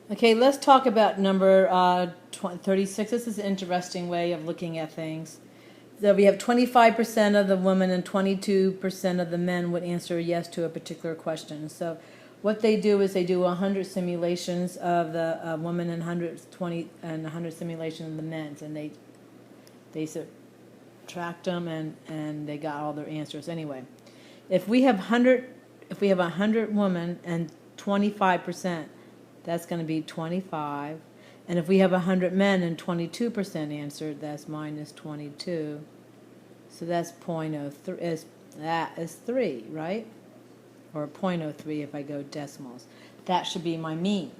Okay, let's talk about number 36. This is an interesting way of looking at things. So we have 25% of the women and 22% of the men would answer yes to a particular question. So what they do is they do 100 simulations of the women and 100 simulations of the men's, and they subtract them and they got all their answers anyway. If we have 100 women and 25%, that's going to be 25. And if we have 100 men and 22% answered, that's minus 22. So that's 0.03, that is 3, right? Or 0.03 if I go decimals. That should be my mean.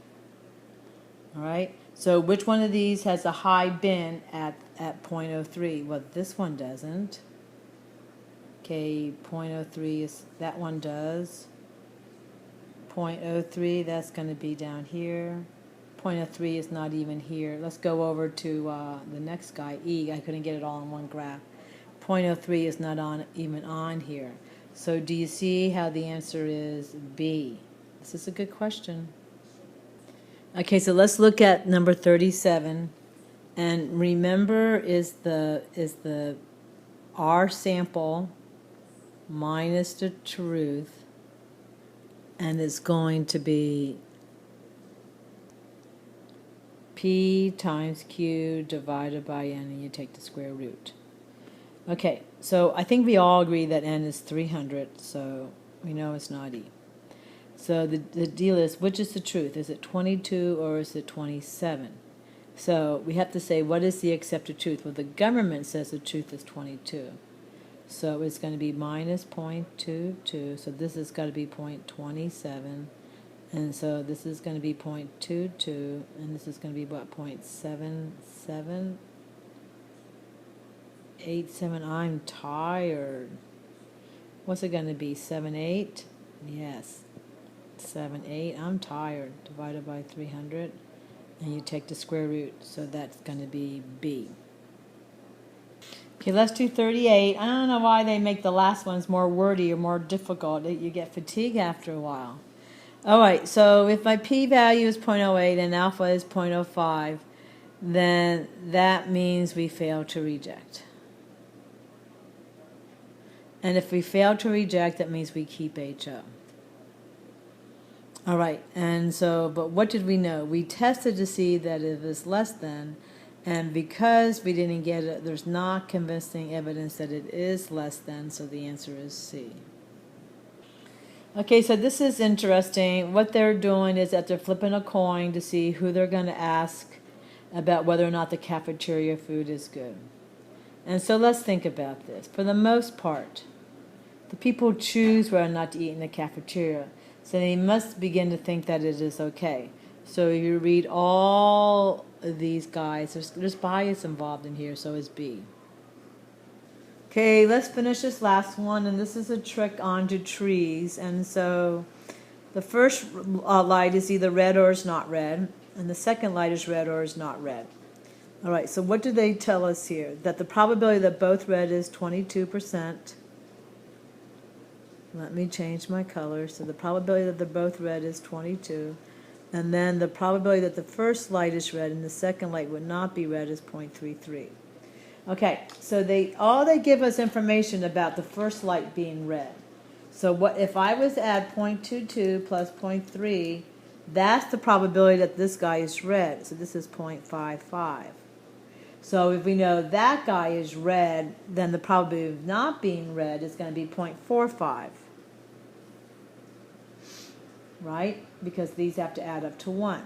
All right? So which one of these has a high bin at 0.03? Well, this one doesn't. Okay, 0.03 is, that one does. 0.03, that's going to be down here. 0.03 is not even here. Let's go over to the next guy, E. I couldn't get it all in one graph. 0.03 is not even on here. So do you see how the answer is B? This is a good question. Okay, so let's look at number 37. And remember, is the R sample minus the truth, and it's going to be P times Q divided by N, and you take the square root. Okay, so I think we all agree that N is 300, so we know it's not E. So the deal is, which is the truth? Is it 22 or is it 27? So we have to say, what is the accepted truth? Well, the government says the truth is 22. So it's going to be minus 0.22, so this has got to be 0.27, and so this is going to be 0.22, and this is going to be what, 0.7787? I'm tired. What's it going to be, 78? Yes, 78. I'm tired. Divided by 300, and you take the square root, so that's going to be B. Okay, let's do 38. I don't know why they make the last ones more wordy or more difficult. You get fatigue after a while. All right, so if my p-value is 0.08 and alpha is 0.05, then that means we fail to reject. And if we fail to reject, that means we keep HO. All right, and so, but what did we know? We tested to see that it is less than, and because we didn't get it, there's not convincing evidence that it is less than, so the answer is C. Okay, so this is interesting. What they're doing is that they're flipping a coin to see who they're going to ask about whether or not the cafeteria food is good. And so let's think about this. For the most part, the people choose whether or not to eat in the cafeteria, so they must begin to think that it is okay. So you read all of these guys, there's bias involved in here, so is B. Okay, let's finish this last one, and this is a trick onto trees. And so the first light is either red or is not red, and the second light is red or is not red. All right, so what do they tell us here? That the probability that both red is 22%. Let me change my color. So the probability that they're both red is 22. And then the probability that the first light is red and the second light would not be red is 0.33. Okay, so all they give us information about the first light being red. So what if I was to add 0.22 plus 0.3, that's the probability that this guy is red. So this is 0.55. So if we know that guy is red, then the probability of not being red is going to be 0.45. Right? Because these have to add up to 1.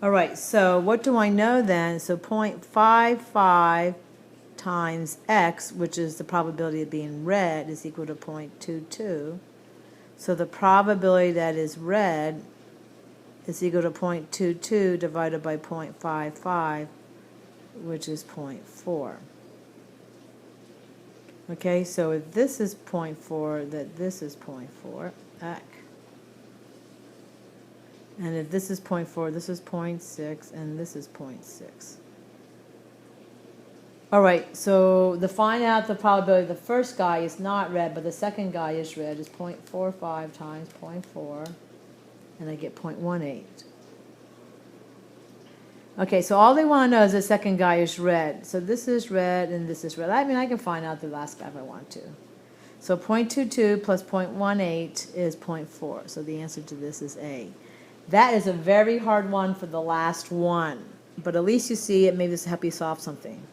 All right, so what do I know then? So 0.55 times x, which is the probability of being red, is equal to 0.22. So the probability that is red is equal to 0.22 divided by 0.55, which is 0.4. Okay, so if this is 0.4, that this is 0.4, and if this is 0.4, this is 0.6, and this is 0.6. All right, so to find out the probability the first guy is not red, but the second guy is red, is 0.45 times 0.4, and I get 0.18. Okay, so all they want to know is the second guy is red. So this is red and this is red. I mean, I can find out the last guy if I want to. So 0.22 plus 0.18 is 0.4. So the answer to this is A. That is a very hard one for the last one. But at least you see it. Maybe this will help you solve something.